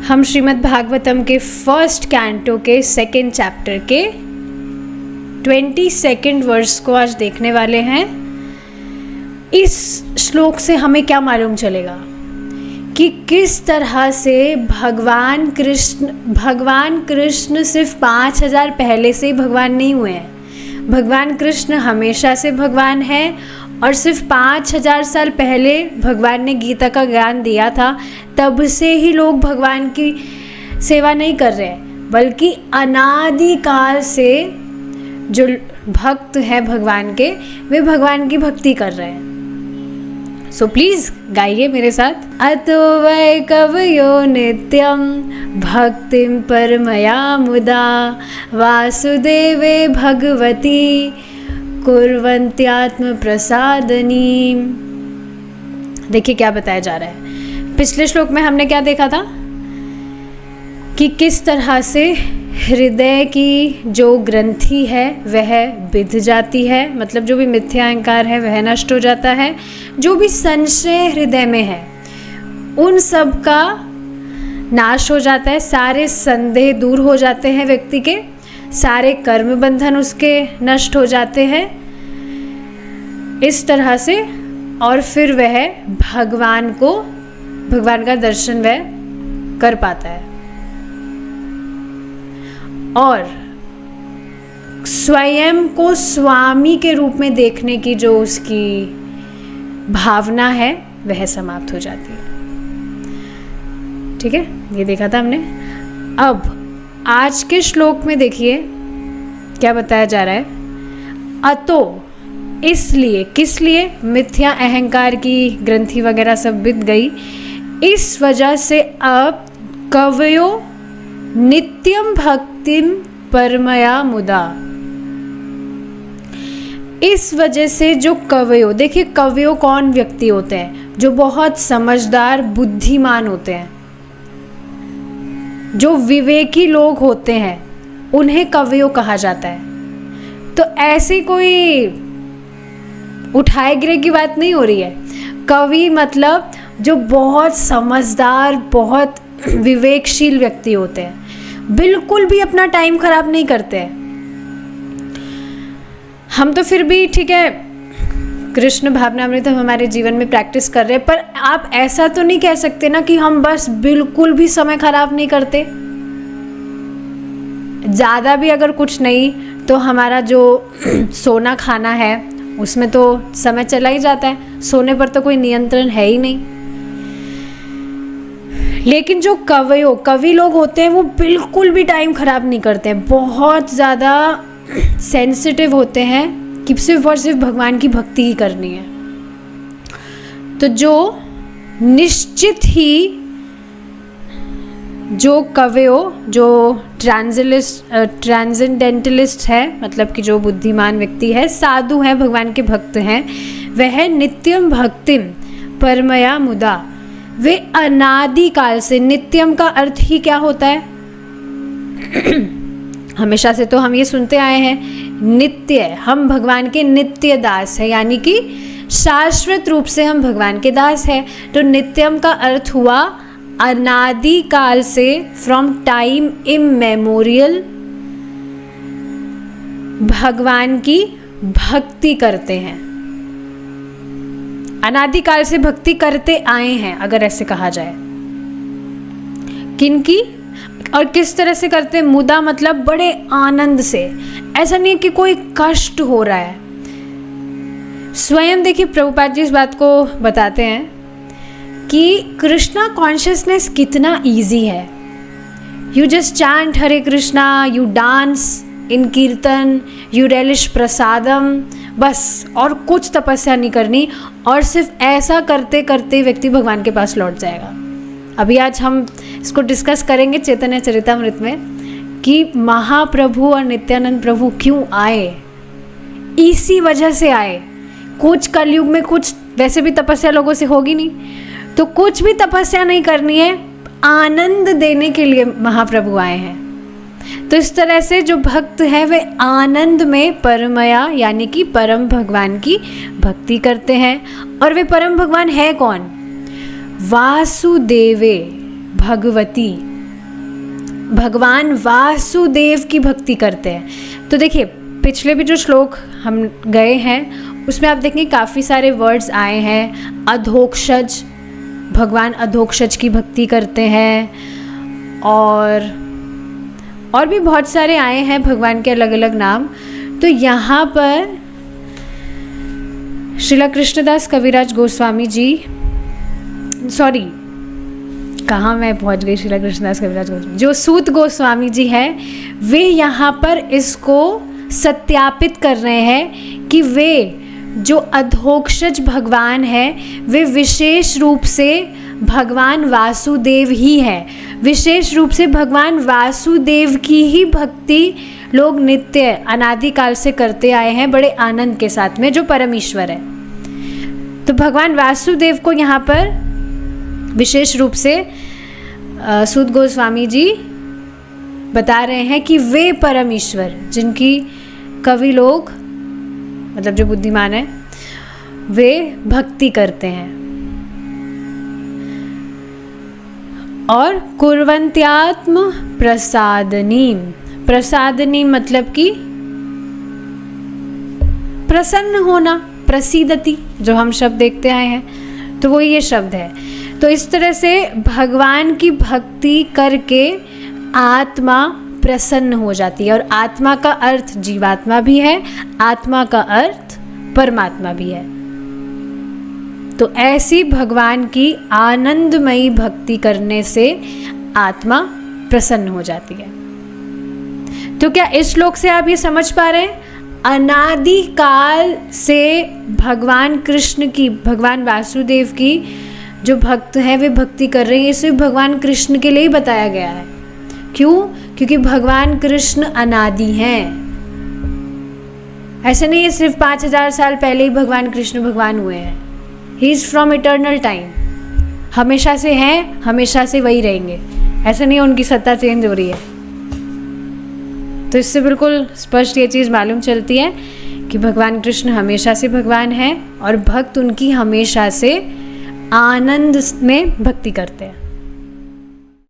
हम श्रीमद् भागवतम के first canto के सेकेंड चैप्टर के 22 वर्स को आज देखने वाले हैं। इस श्लोक से हमें क्या मालूम चलेगा कि किस तरह से भगवान कृष्ण सिर्फ 5000 पहले से ही भगवान नहीं हुए हैं। भगवान कृष्ण हमेशा से भगवान है और सिर्फ 5000 साल पहले भगवान ने गीता का ज्ञान दिया था, तब से ही लोग भगवान की सेवा नहीं कर रहे हैं, बल्कि अनादिकाल से जो भक्त हैं भगवान के, वे भगवान की भक्ति कर रहे हैं। सो प्लीज़ गाइए मेरे साथ। अतो वै कवयो नित्यं भक्तिं परमया मुदा वासुदेवे भगवती कुर्वन्त्यात्म प्रसादनी। देखिए क्या बताया जा रहा है। पिछले श्लोक में हमने क्या देखा था कि किस तरह से हृदय की जो ग्रंथि है वह बिध जाती है, मतलब जो भी मिथ्या अहंकार है वह नष्ट हो जाता है। जो भी संशय हृदय में है उन सब का नाश हो जाता है, सारे संदेह दूर हो जाते हैं व्यक्ति के, सारे कर्म बंधन उसके नष्ट हो जाते हैं इस तरह से। और फिर वह भगवान का दर्शन वह कर पाता है और स्वयं को स्वामी के रूप में देखने की जो उसकी भावना है वह समाप्त हो जाती है। ठीक है, ये देखा था हमने। अब आज के श्लोक में देखिए क्या बताया जा रहा है। अतो, इसलिए, किस लिए? मिथ्या अहंकार की ग्रंथि वगैरह सब बिध गई, इस वजह से अब कवयो नित्यम भक्तिम परमया मुदा। इस वजह से जो कवयो, देखिए कवयो कौन व्यक्ति होते हैं? जो बहुत समझदार बुद्धिमान होते हैं, जो विवेकी लोग होते हैं, उन्हें कवयो कहा जाता है। तो ऐसी कोई उठाए गिरे की बात नहीं हो रही है। कवि मतलब जो बहुत समझदार, बहुत विवेकशील व्यक्ति होते हैं, बिल्कुल भी अपना टाइम खराब नहीं करते हैं। हम तो फिर भी ठीक है, कृष्ण भावनामृत हम हमारे जीवन में प्रैक्टिस कर रहे हैं, पर आप ऐसा तो नहीं कह सकते ना कि हम बस बिल्कुल भी समय खराब नहीं करते। ज़्यादा भी अगर कुछ नहीं तो हमारा जो सोना खाना है उसमें तो समय चला ही जाता है, सोने पर तो कोई नियंत्रण है ही नहीं। लेकिन जो कवि लोग होते हैं वो बिल्कुल भी टाइम खराब नहीं करते हैं, बहुत ज़्यादा सेंसिटिव होते हैं कि सिर्फ और सिर्फ भगवान की भक्ति ही करनी है। तो जो निश्चित ही जो जो ट्रांसेंडेंटलिस्ट है, मतलब कि जो बुद्धिमान व्यक्ति है, साधु है, भगवान के भक्त हैं, वह नित्यम भक्तिम परमया मुदा, वे अनादिकाल से, नित्यम का अर्थ ही क्या होता है? हमेशा से तो हम ये सुनते आए हैं नित्य, हम भगवान के नित्य दास है, यानी कि शाश्वत रूप से हम भगवान के दास हैं। तो नित्यम का अर्थ हुआ अनादिकाल से, फ्रॉम टाइम इमेमोरियल भगवान की भक्ति करते हैं, अनादिकाल से भक्ति करते आए हैं, अगर ऐसे कहा जाए। किनकी और किस तरह से करते हैं? मुदा मतलब बड़े आनंद से, ऐसा नहीं कि कोई कष्ट हो रहा है। स्वयं देखिए प्रभुपाद जी इस बात को बताते हैं कि कृष्णा कॉन्शियसनेस कितना इजी है। You just chant Hare Krishna, you dance इन कीर्तन, यू रेलिश प्रसादम, बस और कुछ तपस्या नहीं करनी, और सिर्फ ऐसा करते करते व्यक्ति भगवान के पास लौट जाएगा। अभी आज हम इसको डिस्कस करेंगे चैतन्य चरितामृत में कि महाप्रभु और नित्यानंद प्रभु क्यों आए। इसी वजह से आए। कुछ कलयुग में कुछ वैसे भी तपस्या लोगों से होगी नहीं, तो कुछ भी तपस्या नहीं करनी है, आनंद देने के लिए महाप्रभु आए हैं। तो इस तरह से जो भक्त है वे आनंद में परमया, यानी कि परम भगवान की भक्ति करते हैं। और वे परम भगवान है कौन? वासुदेवे भगवती भगवान वासुदेव की भक्ति करते हैं। तो देखिए पिछले भी जो श्लोक हम गए हैं उसमें आप देखेंगे काफ़ी सारे वर्ड्स आए हैं। अधोक्षज, भगवान अधोक्षज की भक्ति करते हैं, और भी बहुत सारे आए हैं भगवान के अलग अलग नाम। तो यहाँ पर श्रीला कृष्णदास कविराज गोस्वामी जी, सॉरी कहाँ मैं पहुँच गई, श्रीला कृष्णदास कविराज गोस्वामी, जो सूत गोस्वामी जी हैं वे यहाँ पर इसको सत्यापित कर रहे हैं कि वे जो अधोक्षज भगवान हैं वे विशेष रूप से भगवान वासुदेव ही है। विशेष रूप से भगवान वासुदेव की ही भक्ति लोग नित्य अनादिकाल से करते आए हैं बड़े आनंद के साथ में, जो परम ईश्वर है। तो भगवान वासुदेव को यहाँ पर विशेष रूप से सूत गोस्वामी जी बता रहे हैं कि वे परम ईश्वर जिनकी कवि लोग, मतलब जो बुद्धिमान है, वे भक्ति करते हैं। और कुर्वन्त्यात्म प्रसादनीम, प्रसादनीम मतलब कि प्रसन्न होना, प्रसीदति, जो हम शब्द देखते आए हैं, तो वो ये शब्द है। तो इस तरह से भगवान की भक्ति करके आत्मा प्रसन्न हो जाती है। और आत्मा का अर्थ जीवात्मा भी है, आत्मा का अर्थ परमात्मा भी है। तो ऐसी भगवान की आनंदमयी भक्ति करने से आत्मा प्रसन्न हो जाती है। तो क्या इस श्लोक से आप ये समझ पा रहे हैं, अनादि काल से भगवान कृष्ण की, भगवान वासुदेव की जो भक्त हैं वे भक्ति कर रहे हैं। ये सिर्फ भगवान कृष्ण के लिए ही बताया गया है। क्यों? क्योंकि भगवान कृष्ण अनादि हैं। ऐसे नहीं है सिर्फ 5000 साल पहले ही भगवान कृष्ण भगवान हुए हैं। He is from eternal time, हमेशा से हैं, हमेशा से वही रहेंगे। ऐसा नहीं है उनकी सत्ता चेंज हो रही है। तो इससे बिल्कुल स्पष्ट ये चीज़ मालूम चलती है कि भगवान कृष्ण हमेशा से भगवान हैं और भक्त उनकी हमेशा से आनंद में भक्ति करते हैं।